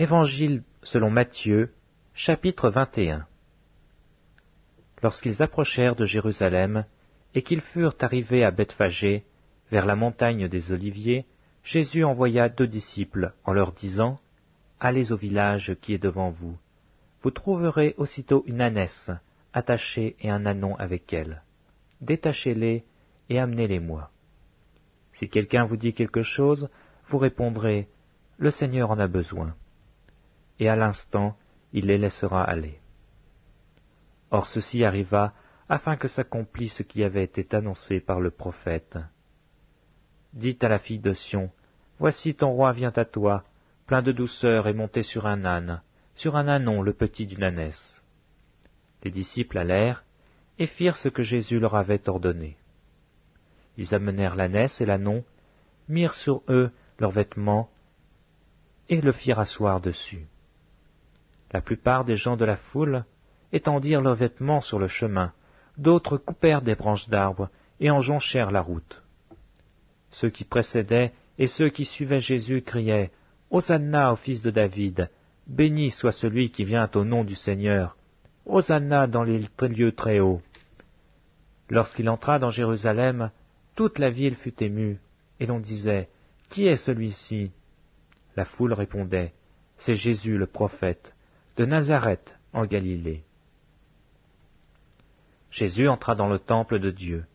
Évangile selon Matthieu, chapitre 21. Lorsqu'ils approchèrent de Jérusalem, et qu'ils furent arrivés à Bethphagée, vers la montagne des Oliviers, Jésus envoya 2 disciples en leur disant, « Allez au village qui est devant vous. Vous trouverez aussitôt une ânesse attachée et un ânon avec elle. Détachez-les et amenez-les-moi. Si quelqu'un vous dit quelque chose, vous répondrez, « Le Seigneur en a besoin. » Et à l'instant, il les laissera aller. Or ceci arriva afin que s'accomplisse ce qui avait été annoncé par le prophète. Dites à la fille de Sion, « Voici ton roi vient à toi, plein de douceur et monté sur un âne, sur un ânon le petit d'une ânesse. » Les disciples allèrent et firent ce que Jésus leur avait ordonné. Ils amenèrent l'ânesse et l'ânon, mirent sur eux leurs vêtements et le firent asseoir dessus. La plupart des gens de la foule étendirent leurs vêtements sur le chemin, d'autres coupèrent des branches d'arbres et en jonchèrent la route. Ceux qui précédaient et ceux qui suivaient Jésus criaient « Hosanna au fils de David, béni soit celui qui vient au nom du Seigneur, Hosanna dans les lieux très hauts. » Lorsqu'il entra dans Jérusalem, toute la ville fut émue, et l'on disait « Qui est celui-ci » La foule répondait « C'est Jésus le prophète, de Nazareth en Galilée. » Jésus entra dans le temple de Dieu.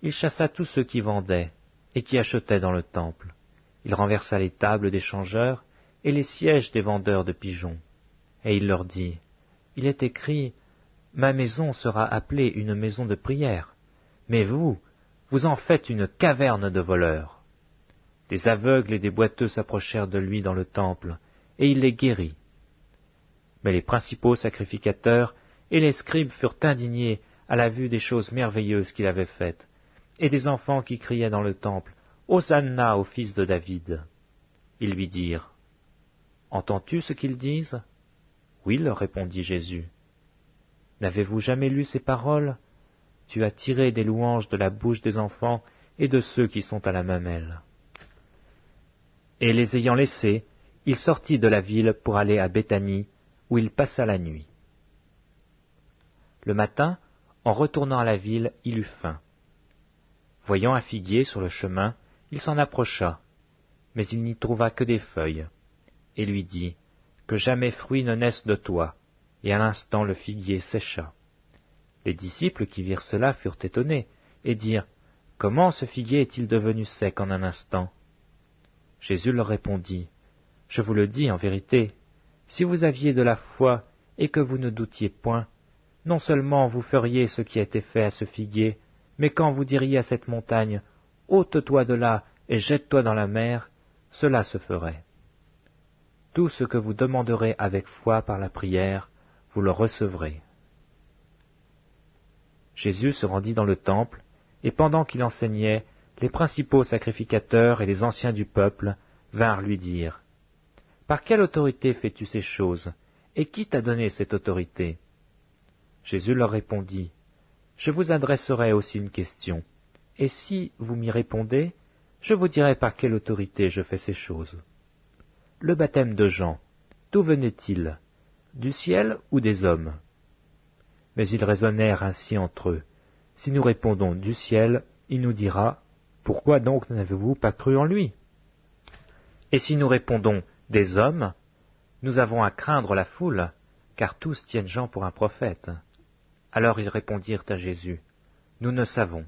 Il chassa tous ceux qui vendaient et qui achetaient dans le temple. Il renversa les tables des changeurs et les sièges des vendeurs de pigeons. Et il leur dit, « Il est écrit, ma maison sera appelée une maison de prière, mais vous, vous en faites une caverne de voleurs. » Des aveugles et des boiteux s'approchèrent de lui dans le temple, et il les guérit. Mais les principaux sacrificateurs et les scribes furent indignés à la vue des choses merveilleuses qu'il avait faites, et des enfants qui criaient dans le temple, « Hosanna au fils de David !» Ils lui dirent, « Entends-tu ce qu'ils disent ?» « Oui, leur répondit Jésus. « N'avez-vous jamais lu ces paroles ? Tu as tiré des louanges de la bouche des enfants et de ceux qui sont à la mamelle. » Et les ayant laissés, il sortit de la ville pour aller à Béthanie, où il passa la nuit. Le matin, en retournant à la ville, il eut faim. Voyant un figuier sur le chemin, il s'en approcha, mais il n'y trouva que des feuilles, et lui dit, « Que jamais fruit ne naisse de toi. » Et à l'instant le figuier sécha. Les disciples qui virent cela furent étonnés, et dirent, « Comment ce figuier est-il devenu sec en un instant ?» Jésus leur répondit, « Je vous le dis en vérité, si vous aviez de la foi et que vous ne doutiez point, non seulement vous feriez ce qui a été fait à ce figuier, mais quand vous diriez à cette montagne, « Ôte-toi de là et jette-toi dans la mer », cela se ferait. Tout ce que vous demanderez avec foi par la prière, vous le recevrez. » Jésus se rendit dans le temple, et pendant qu'il enseignait, les principaux sacrificateurs et les anciens du peuple vinrent lui dire, « Par quelle autorité fais-tu ces choses, et qui t'a donné cette autorité ?» Jésus leur répondit, « Je vous adresserai aussi une question, et si vous m'y répondez, je vous dirai par quelle autorité je fais ces choses. Le baptême de Jean, d'où venait-il? Du ciel ou des hommes ?» Mais ils raisonnèrent ainsi entre eux. Si nous répondons du ciel, il nous dira, « Pourquoi donc n'avez-vous pas cru en lui ?» Et si nous répondons des hommes, nous avons à craindre la foule, car tous tiennent Jean pour un prophète. Alors ils répondirent à Jésus, « Nous ne savons. »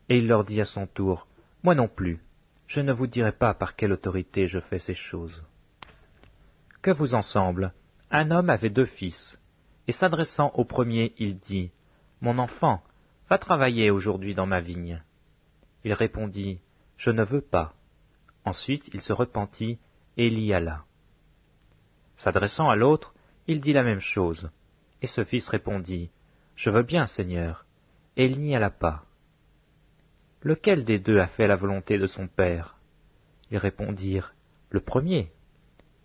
Et il leur dit à son tour, « Moi non plus, je ne vous dirai pas par quelle autorité je fais ces choses. » Que vous en semble? Un homme avait 2 fils, et s'adressant au premier, il dit, « Mon enfant, va travailler aujourd'hui dans ma vigne. » Il répondit, « Je ne veux pas. » Ensuite il se repentit, et il y alla. S'adressant à l'autre, il dit la même chose, et ce fils répondit, « Je veux bien, Seigneur. » Et il n'y alla pas. Lequel des 2 a fait la volonté de son père? Ils répondirent, « Le premier. »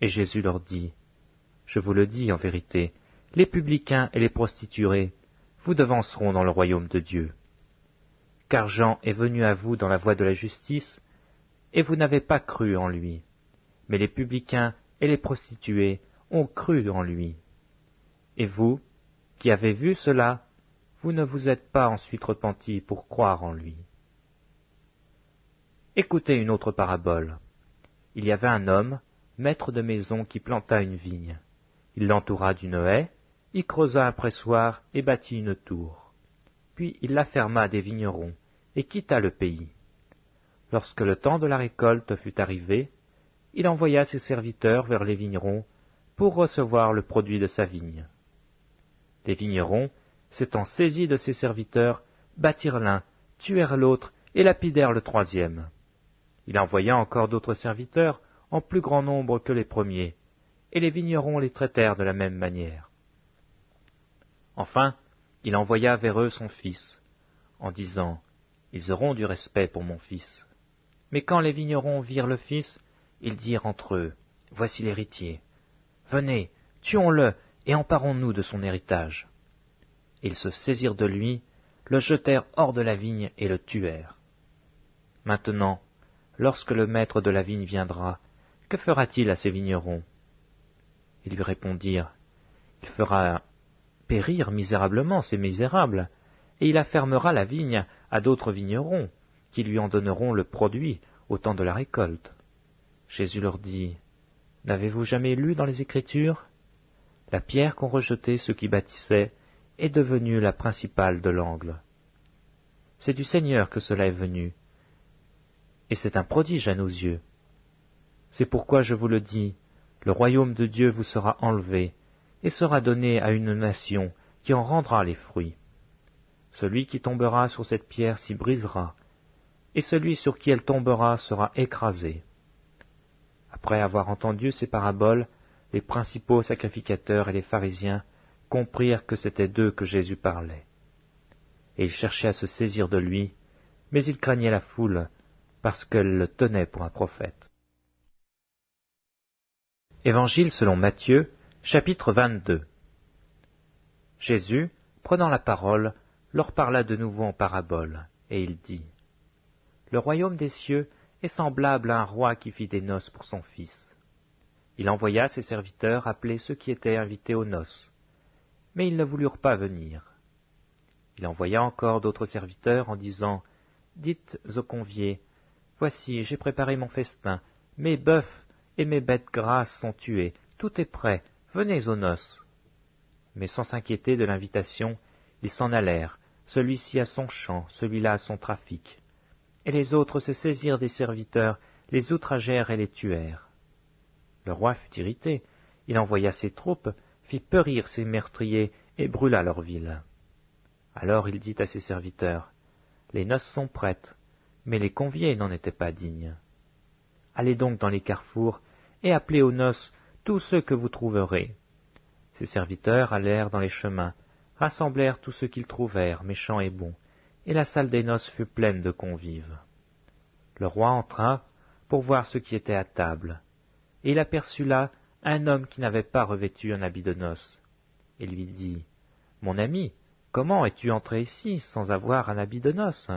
Et Jésus leur dit, « Je vous le dis en vérité, les publicains et les prostituées vous devanceront dans le royaume de Dieu. Car Jean est venu à vous dans la voie de la justice, et vous n'avez pas cru en lui. Mais les publicains et les prostituées ont cru en lui. Et vous, qui avez vu cela, vous ne vous êtes pas ensuite repentis pour croire en lui. Écoutez une autre parabole. Il y avait un homme, maître de maison, qui planta une vigne. Il l'entoura d'une haie, y creusa un pressoir et bâtit une tour. Puis il la ferma à des vignerons et quitta le pays. Lorsque le temps de la récolte fut arrivé, il envoya ses serviteurs vers les vignerons pour recevoir le produit de sa vigne. Les vignerons, s'étant saisis de ses serviteurs, battirent l'un, tuèrent l'autre et lapidèrent le troisième. Il envoya encore d'autres serviteurs, en plus grand nombre que les premiers, et les vignerons les traitèrent de la même manière. Enfin, il envoya vers eux son fils, en disant « Ils auront du respect pour mon fils. » Mais quand les vignerons virent le fils, ils dirent entre eux « Voici l'héritier. Venez, tuons-le et emparons-nous de son héritage. » Ils se saisirent de lui, le jetèrent hors de la vigne et le tuèrent. Maintenant, lorsque le maître de la vigne viendra, que fera-t-il à ces vignerons? Ils lui répondirent, il fera périr misérablement ces misérables, et il affermera la vigne à d'autres vignerons, qui lui en donneront le produit au temps de la récolte. Jésus leur dit, n'avez-vous jamais lu dans les Écritures? La pierre qu'ont rejetée ceux qui bâtissaient est devenue la principale de l'angle. C'est du Seigneur que cela est venu, et c'est un prodige à nos yeux. C'est pourquoi je vous le dis, le royaume de Dieu vous sera enlevé, et sera donné à une nation qui en rendra les fruits. Celui qui tombera sur cette pierre s'y brisera, et celui sur qui elle tombera sera écrasé. Après avoir entendu ces paraboles, les principaux sacrificateurs et les pharisiens comprirent que c'était d'eux que Jésus parlait. Et ils cherchaient à se saisir de lui, mais ils craignaient la foule, parce qu'elle le tenait pour un prophète. Évangile selon Matthieu, chapitre 22. Jésus, prenant la parole, leur parla de nouveau en parabole, et il dit, « Le royaume des cieux est semblable à un roi qui fit des noces pour son fils. Il envoya ses serviteurs appeler ceux qui étaient invités aux noces, mais ils ne voulurent pas venir. Il envoya encore d'autres serviteurs en disant, « Dites aux conviés, voici, j'ai préparé mon festin, mes bœufs et mes bêtes grasses sont tués, tout est prêt, venez aux noces. » Mais sans s'inquiéter de l'invitation, ils s'en allèrent, celui-ci à son champ, celui-là à son trafic. Et les autres se saisirent des serviteurs, les outragèrent et les tuèrent. Le roi fut irrité, il envoya ses troupes, fit périr ses meurtriers et brûla leur ville. Alors il dit à ses serviteurs, « Les noces sont prêtes, mais les conviés n'en étaient pas dignes. Allez donc dans les carrefours et appelez aux noces tous ceux que vous trouverez. » Ses serviteurs allèrent dans les chemins, rassemblèrent tous ceux qu'ils trouvèrent, méchants et bons, et la salle des noces fut pleine de convives. Le roi entra pour voir ce qui était à table, et il aperçut là un homme qui n'avait pas revêtu un habit de noces. Il lui dit, « Mon ami, comment es-tu entré ici sans avoir un habit de noces ?»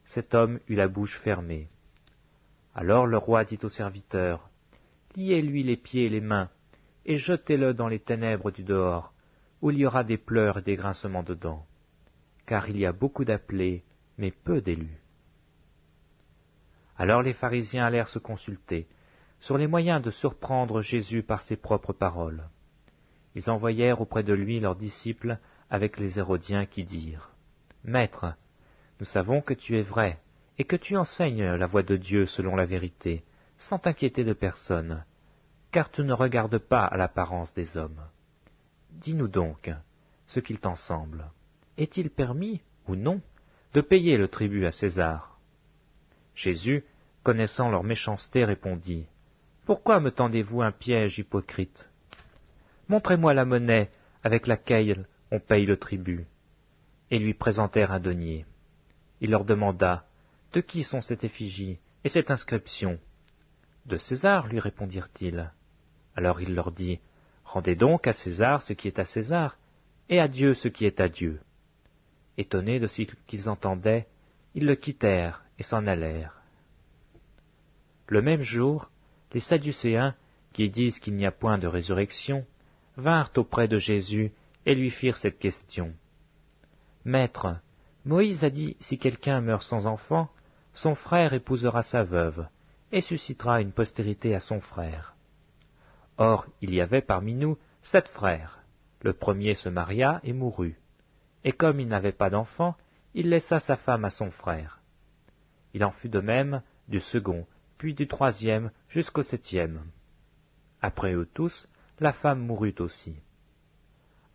Cet homme eut la bouche fermée. Alors le roi dit aux serviteurs, « Liez-lui les pieds et les mains, et jetez-le dans les ténèbres du dehors, où il y aura des pleurs et des grincements de dents, car il y a beaucoup d'appelés, mais peu d'élus. » Alors les pharisiens allèrent se consulter sur les moyens de surprendre Jésus par ses propres paroles. Ils envoyèrent auprès de lui leurs disciples avec les Hérodiens qui dirent, « Maître, nous savons que tu es vrai, et que tu enseignes la voie de Dieu selon la vérité, sans t'inquiéter de personne, car tu ne regardes pas à l'apparence des hommes. Dis-nous donc ce qu'il t'en semble. Est-il permis, ou non, de payer le tribut à César ?» Jésus, connaissant leur méchanceté, répondit, « Pourquoi me tendez-vous un piège hypocrite? Montrez-moi la monnaie avec laquelle on paye le tribut. » Et lui présentèrent un denier. Il leur demanda, « De qui sont cette effigie et cette inscription ?» « De César, lui répondirent-ils. Alors il leur dit, « Rendez donc à César ce qui est à César, et à Dieu ce qui est à Dieu. » Étonnés de ce qu'ils entendaient, ils le quittèrent et s'en allèrent. Le même jour, les Sadducéens, qui disent qu'il n'y a point de résurrection, vinrent auprès de Jésus et lui firent cette question. « Maître, Moïse a dit, si quelqu'un meurt sans enfant, son frère épousera sa veuve, et suscitera une postérité à son frère. Or, il y avait parmi nous 7 frères. Le premier se maria et mourut. Et comme il n'avait pas d'enfant, il laissa sa femme à son frère. Il en fut de même du second, puis du troisième, jusqu'au 7e. Après eux tous, la femme mourut aussi.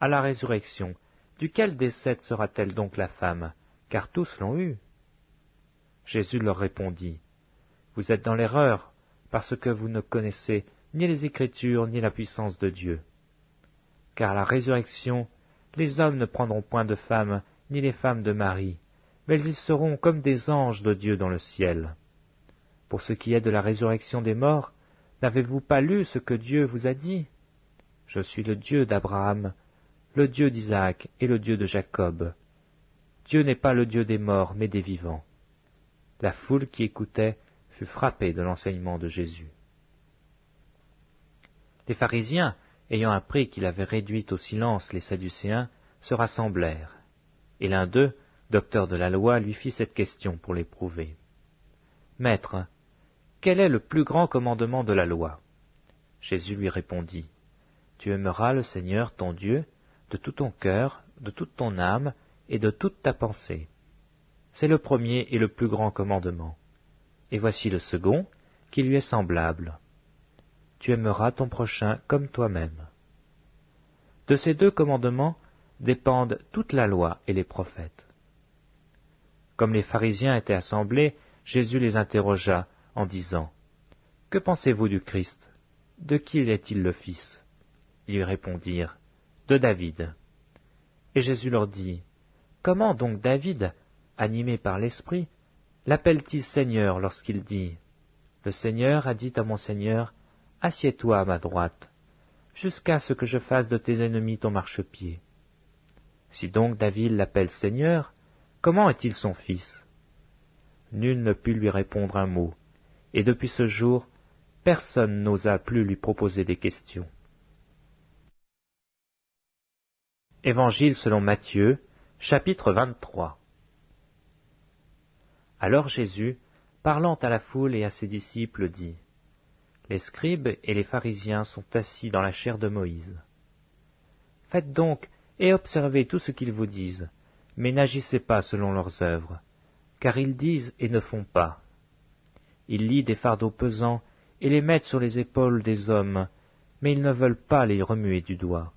À la résurrection, duquel des 7 sera-t-elle donc la femme, car tous l'ont eue? Jésus leur répondit, « Vous êtes dans l'erreur, parce que vous ne connaissez ni les Écritures ni la puissance de Dieu. Car à la résurrection, les hommes ne prendront point de femmes, ni les femmes de mari, mais ils seront comme des anges de Dieu dans le ciel. Pour ce qui est de la résurrection des morts, n'avez-vous pas lu ce que Dieu vous a dit? Je suis le Dieu d'Abraham, le Dieu d'Isaac et le Dieu de Jacob. Dieu n'est pas le Dieu des morts, mais des vivants. » La foule qui écoutait fut frappée de l'enseignement de Jésus. Les pharisiens, ayant appris qu'il avait réduit au silence les Sadducéens, se rassemblèrent. Et l'un d'eux, docteur de la loi, lui fit cette question pour l'éprouver. « Maître, quel est le plus grand commandement de la loi ?» Jésus lui répondit, « Tu aimeras le Seigneur ton Dieu de tout ton cœur, de toute ton âme et de toute ta pensée. C'est le premier et le plus grand commandement. Et voici le second, qui lui est semblable. Tu aimeras ton prochain comme toi-même. De ces 2 commandements dépendent toute la loi et les prophètes. » Comme les pharisiens étaient assemblés, Jésus les interrogea en disant, « Que pensez-vous du Christ? De qui est-il le fils ?» Ils lui répondirent, « De David. » Et Jésus leur dit, « Comment donc David, animé par l'Esprit, l'appelle-t-il Seigneur lorsqu'il dit, « Le Seigneur a dit à mon Seigneur, assieds-toi à ma droite, jusqu'à ce que je fasse de tes ennemis ton marchepied. » Si donc David l'appelle Seigneur, comment est-il son fils? Nul ne put lui répondre un mot, et depuis ce jour, personne n'osa plus lui proposer des questions. Évangile selon Matthieu, chapitre 23. Alors Jésus, parlant à la foule et à ses disciples, dit, « Les scribes et les pharisiens sont assis dans la chaire de Moïse. Faites donc et observez tout ce qu'ils vous disent, mais n'agissez pas selon leurs œuvres, car ils disent et ne font pas. Ils lient des fardeaux pesants et les mettent sur les épaules des hommes, mais ils ne veulent pas les remuer du doigt.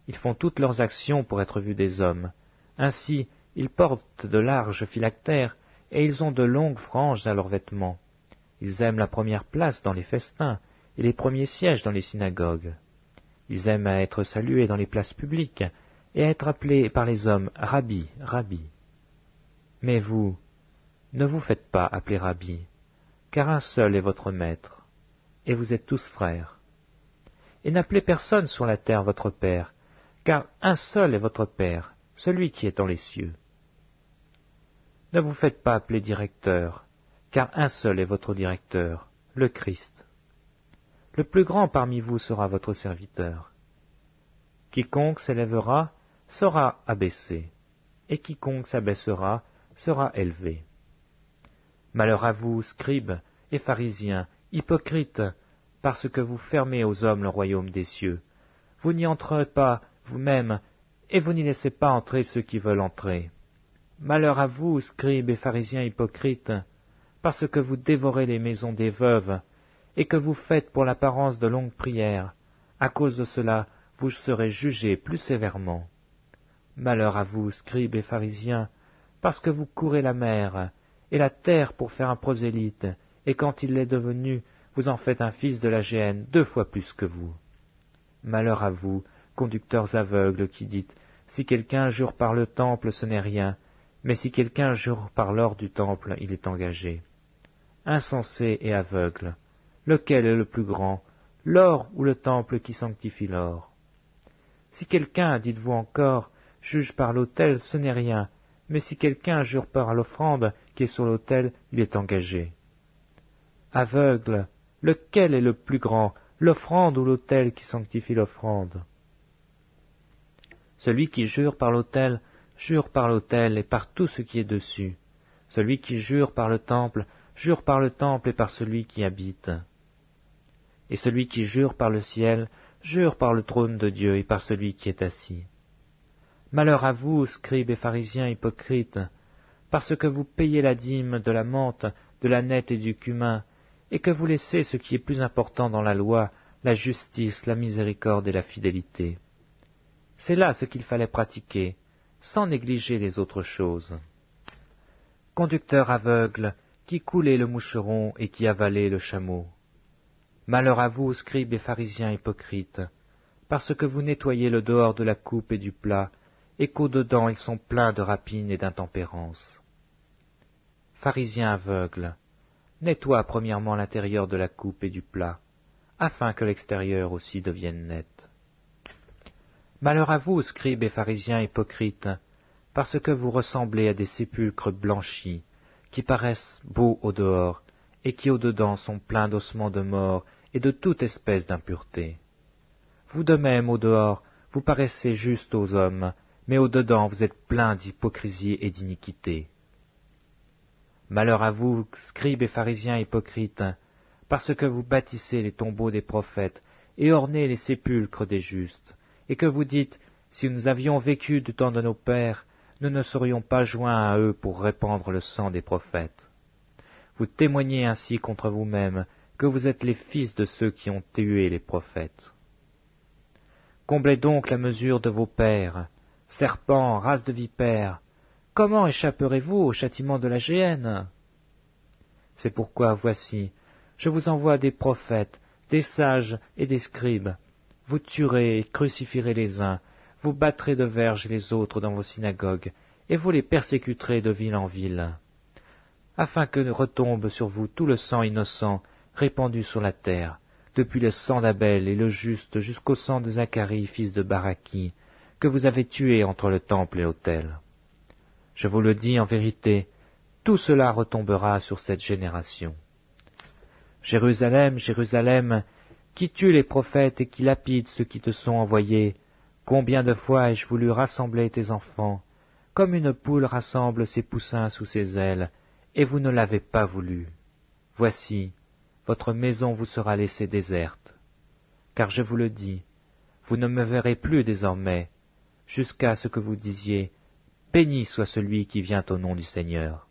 Ils font toutes leurs actions pour être vus des hommes. Ainsi, ils portent de larges phylactères et ils ont de longues franges à leurs vêtements. Ils aiment la première place dans les festins et les premiers sièges dans les synagogues. Ils aiment à être salués dans les places publiques et à être appelés par les hommes Rabbi, Rabbi. Mais vous, ne vous faites pas appeler Rabbi, car un seul est votre maître, et vous êtes tous frères. Et n'appelez personne sur la terre votre Père, car un seul est votre Père, celui qui est dans les cieux. Ne vous faites pas appeler directeur, car un seul est votre directeur, le Christ. Le plus grand parmi vous sera votre serviteur. Quiconque s'élèvera sera abaissé, et quiconque s'abaissera sera élevé. Malheur à vous, scribes et pharisiens, hypocrites, parce que vous fermez aux hommes le royaume des cieux. Vous n'y entrez pas vous-même, et vous n'y laissez pas entrer ceux qui veulent entrer. Malheur à vous, scribes et pharisiens hypocrites, parce que vous dévorez les maisons des veuves, et que vous faites pour l'apparence de longues prières. À cause de cela, vous serez jugés plus sévèrement. Malheur à vous, scribes et pharisiens, parce que vous courez la mer et la terre pour faire un prosélyte, et quand il l'est devenu, vous en faites un fils de la géhenne 2 fois plus que vous. Malheur à vous, conducteurs aveugles, qui dites, si quelqu'un jure par le temple, ce n'est rien, mais si quelqu'un jure par l'or du temple, il est engagé. Insensé et aveugle, lequel est le plus grand, l'or ou le temple qui sanctifie l'or? Si quelqu'un, dites-vous encore, juge par l'autel, ce n'est rien, mais si quelqu'un jure par l'offrande qui est sur l'autel, il est engagé. Aveugle, Lequel est le plus grand, l'offrande ou l'autel qui sanctifie l'offrande? Celui qui jure par l'autel et par tout ce qui est dessus. Celui qui jure par le temple et par celui qui habite. Et celui qui jure par le ciel, jure par le trône de Dieu et par celui qui est assis. Malheur à vous, scribes et pharisiens hypocrites, parce que vous payez la dîme de la menthe, de la nette et du cumin, et que vous laissez ce qui est plus important dans la loi, la justice, la miséricorde et la fidélité. C'est là ce qu'il fallait pratiquer, sans négliger les autres choses. Conducteur aveugle, qui coulez le moucheron et qui avalez le chameau. Malheur à vous, scribes et pharisiens hypocrites, parce que vous nettoyez le dehors de la coupe et du plat, et qu'au-dedans ils sont pleins de rapine et d'intempérance. Pharisiens aveugles, nettoie premièrement l'intérieur de la coupe et du plat, afin que l'extérieur aussi devienne net. Malheur à vous, scribes et pharisiens hypocrites, parce que vous ressemblez à des sépulcres blanchis, qui paraissent beaux au dehors, et qui au-dedans sont pleins d'ossements de mort et de toute espèce d'impureté. Vous de même, au dehors, vous paraissez justes aux hommes, mais au-dedans vous êtes pleins d'hypocrisie et d'iniquité. Malheur à vous, scribes et pharisiens hypocrites, parce que vous bâtissez les tombeaux des prophètes et ornez les sépulcres des justes, et que vous dites, si nous avions vécu du temps de nos pères, nous ne serions pas joints à eux pour répandre le sang des prophètes. Vous témoignez ainsi contre vous-même que vous êtes les fils de ceux qui ont tué les prophètes. Comblez donc la mesure de vos pères, serpents, race de vipères, comment échapperez-vous au châtiment de la géhenne? C'est pourquoi, voici, je vous envoie des prophètes, des sages et des scribes. Vous tuerez et crucifierez les uns, vous battrez de verges les autres dans vos synagogues, et vous les persécuterez de ville en ville, afin que retombe sur vous tout le sang innocent répandu sur la terre, depuis le sang d'Abel et le juste jusqu'au sang de Zacharie, fils de Baraki, que vous avez tué entre le temple et l'autel. Je vous le dis en vérité, tout cela retombera sur cette génération. Jérusalem, Jérusalem, qui tue les prophètes et qui lapide ceux qui te sont envoyés, combien de fois ai-je voulu rassembler tes enfants, comme une poule rassemble ses poussins sous ses ailes, et vous ne l'avez pas voulu. Voici, votre maison vous sera laissée déserte. Car je vous le dis, vous ne me verrez plus désormais, jusqu'à ce que vous disiez, béni soit celui qui vient au nom du Seigneur.